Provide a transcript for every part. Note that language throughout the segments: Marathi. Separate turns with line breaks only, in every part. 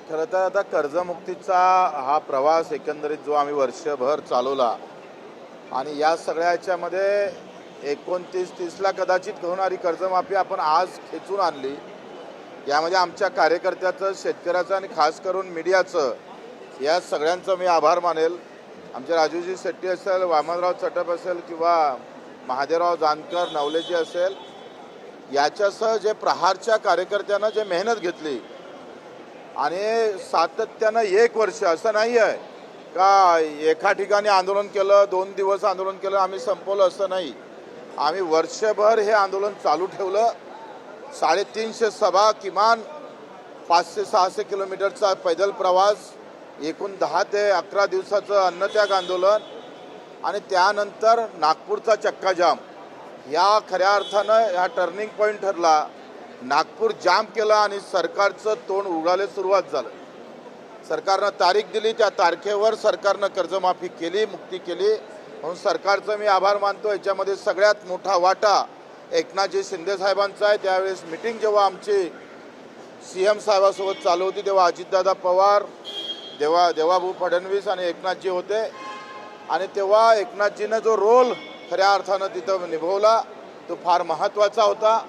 खरं तर आता कर्जमुक्तीचा हा प्रवास एकंदरीत जो आम्ही वर्षभर चालवला आणि या सगळ्या ह्याच्यामध्ये 29-30ला कदाचित होणारी कर्जमाफी आपण आज खेचून आणली. यामध्ये आमच्या कार्यकर्त्याचं, शेतकऱ्याचं आणि खास करून मीडियाचं या सगळ्यांचं मी आभार मानेल. आमचे राजूजी शेट्टी असेल, वामनराव चटप असेल किंवा महादेवराव जानकर, नवलेजी असेल, याच्यासह जे प्रहारच्या कार्यकर्त्यांना जे मेहनत घेतली आणि सातत्यानं 1 वर्ष असं नाही आहे का एका ठिकाणी आंदोलन केलं, 2 दिवस आंदोलन केलं, आम्ही संपवलं असं नाही. आम्ही वर्षभर हे आंदोलन चालू ठेवलं. 350 सभा, किमान 500-600 किलोमीटरचा पैदल प्रवास, एकूण 10 ते 11 दिवसाचं अन्नत्याग आंदोलन आणि त्यानंतर नागपूरचा चक्काजाम. या खऱ्या अर्थानं हा टर्निंग पॉईंट ठरला. नागपूर जाम केला आणि सरकारचं तोंड उघडायला सुरुवात झालं. सरकारनं तारीख दिली, त्या तारखेवर सरकारनं कर्जमाफी केली, मुक्ती केली. म्हणून सरकारचं मी आभार मानतो. याच्यामध्ये सगळ्यात मोठा वाटा एकनाथजी शिंदे साहेबांचा आहे. त्यावेळेस मिटिंग जेव्हा आमची CM साहेबासोबत चालू होती तेव्हा अजितदादा पवार, देवाभाऊ फडणवीस आणि एकनाथजी होते आणि तेव्हा एकनाथजीनं जो रोल खऱ्या अर्थानं तिथं निभवला तो फार महत्त्वाचा होता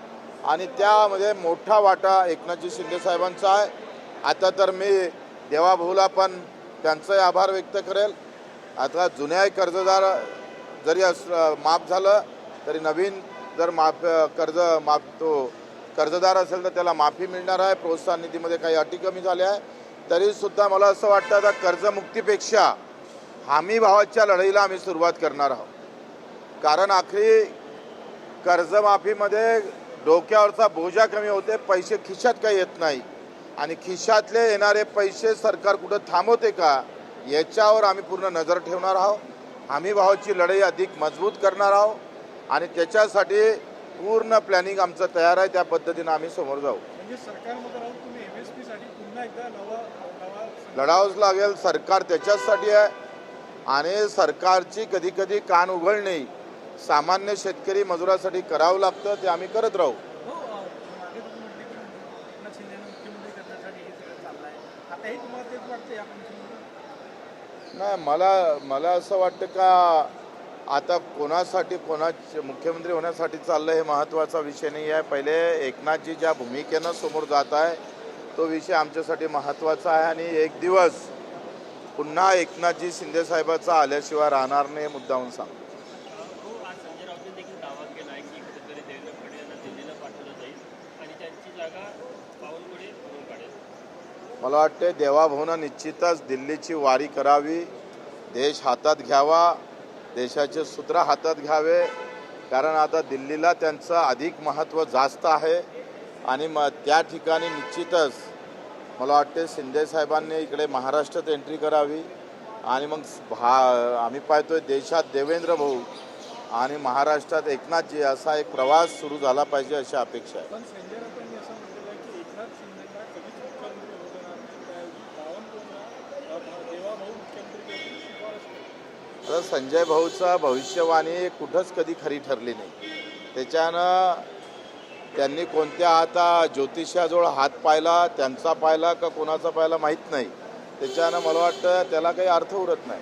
आणि त्यामध्ये मोठा वाटा एकनाथजी शिंदे साहेबांचा आहे. आता तर मी देवाभाऊला पण त्यांचाही आभार व्यक्त करेल. आता जुन्याही कर्जदार जरी माफ झालं तरी नवीन जर कर्जदार असेल तर त्याला माफी मिळणार आहे. प्रोत्साहन निधीमध्ये काही अटी कमी झाल्या आहे. तरीसुद्धा मला असं वाटतं आता कर्जमुक्तीपेक्षा हमी भावाच्या लढाईला आम्ही सुरुवात करणार आहोत. कारण आखरी कर्जमाफीमध्ये डोक्यावरचा बोजा कमी होते, पैसे खिशात काही येत नाही आणि खिशातले येणारे पैसे सरकार कुठं थांबवते का याच्यावर आम्ही पूर्ण नजर ठेवणार आहोत. हमी भावाची लढाई अधिक मजबूत करणार आहोत आणि त्याच्यासाठी पूर्ण प्लॅनिंग आमचं तयार आहे. त्या पद्धतीनं आम्ही समोर जाऊ.
म्हणजे सरकारमध्ये राहून तुम्ही MSP साठी पुन्हा एकदा नवा
लढावंच लागेल. सरकार त्याच्याचसाठी आहे आणि सरकारची कधी कधी कान उघडणे सामान्य शेतकरी मजुरासाठी करावं लागतं. ते आम्ही करत राहू. नाही, मला असं वाटतं का आता कोणासाठी मुख्यमंत्री होण्यासाठी चाललं हे महत्त्वाचा विषय नाही आहे. पहिले एकनाथजी ज्या भूमिकेनं समोर जात आहे तो विषय आमच्यासाठी महत्त्वाचा आहे आणि एक दिवस पुन्हा एकनाथजी शिंदे साहेबाचा आल्याशिवाय राहणार नाही मुद्दाहून सांगतो. मला वाटते देवाभाऊनं निश्चितच दिल्लीची वारी करावी, देश हातात घ्यावा, देशाचे सूत्र हातात घ्यावे. कारण आता दिल्लीला त्यांचं अधिक महत्त्व जास्त आहे आणि त्या ठिकाणी निश्चितच मला वाटते शिंदे साहेबांनी इकडे महाराष्ट्रात एंट्री करावी आणि मग आम्ही पाहतोय देशात देवेंद्र भाऊ आणि महाराष्ट्रात एकनाथजी असा एक प्रवास सुरू झाला पाहिजे अशी अपेक्षा आहे. तर संजय भाऊचा भविष्यवाणी कुठंच कधी खरी ठरली नाही. त्याच्यानं त्यांनी कोणत्या आता ज्योतिषाजवळ हात पाहिला, त्यांचा पाहिला का कोणाचा पाहिला माहीत नाही. त्याच्यानं मला वाटतं त्याला काही अर्थ उरत नाही.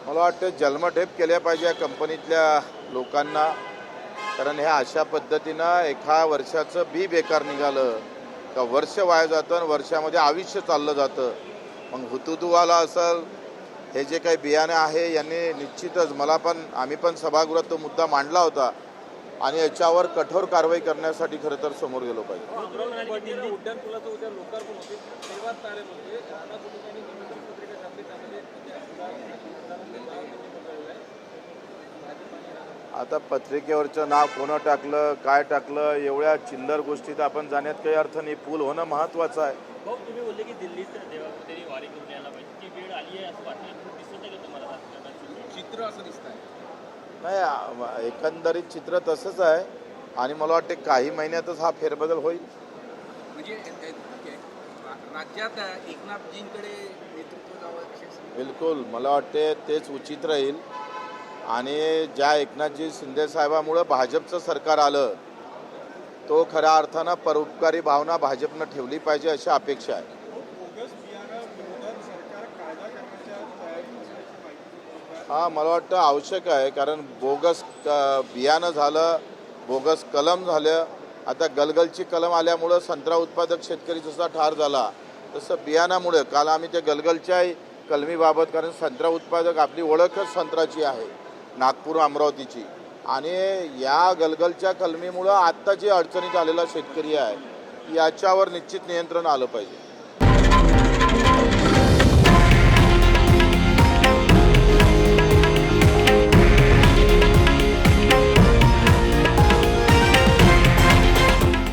मला वाटतं जन्मठेप केल्या पाहिजे या कंपनीतल्या लोकांना. कारण ह्या अशा पद्धतीनं एका वर्षाचं बी बेकार निघालं का वर्ष वाया जातं आणि वर्षामध्ये आयुष्य चाललं जातं. मग हुतुतुवाला असेल हे जे काही बियाणे आहे यांनी निश्चितच आम्ही पण सभागृहात तो मुद्दा मांडला होता आणि याच्यावर कठोर कारवाई करण्यासाठी खरं तर समोर गेलो पाहिजे. आता पत्रिकेवरचं नाव कोणं टाकलं, काय टाकलं, एवढ्या चिल्लर गोष्टीत आपण जाण्यात काही अर्थ नाही. पूल होणं महत्त्वाचं आहे.
भाऊ, तुम्ही बोलले की दिल्लीत देवापुरी वारी करून यायला पाहिजे, ती वेळ आली आहे असं वाटतं, दिसत आहे का तुम्हाला चित्र असं दिसत आहे?
नाही, एकंदरीत चित्र तसंच आहे आणि मला वाटते काही महिन्यातच हा फेरबदल होईल.
म्हणजे राज्यात एकनाथजींकडे नेतृत्व जावं.
बिलकुल मला वाटते तेच उचित राहील. आणि ज्या एकनाथजी शिंदे साहेबामुळं भाजपचं सरकार आलं, तो खऱ्या अर्थानं परोपकारी भावना भाजपनं ठेवली पाहिजे अशी अपेक्षा आहे.
बोगस बियाणं विरोधात सरकार कायदा करण्याच्या तयारीत असल्याची माहिती.
हा, मला वाटतं आवश्यक आहे, कारण बोगस बियाणं झालं, बोगस कलम झालं. आता गलगलची कलम आल्यामुळं संत्रा उत्पादक शेतकरी जसा ठार झाला, तसं बियाणामुळे काल आम्ही त्या गलगलच्याही कलमीबाबत, कारण संत्रा उत्पादक आपली ओळखच संत्र्याची आहे नागपूर अमरावतीची, आणि या गलगलच्या कलमीमुळं आत्ता जे अडचणीत आलेला शेतकरी आहे याच्यावर निश्चित नियंत्रण आलं पाहिजे.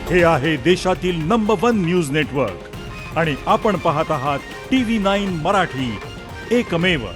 हे आहे देशातील नंबर 1 न्यूज नेटवर्क आणि आपण पाहत आहात TV9 मराठी, एकमेव.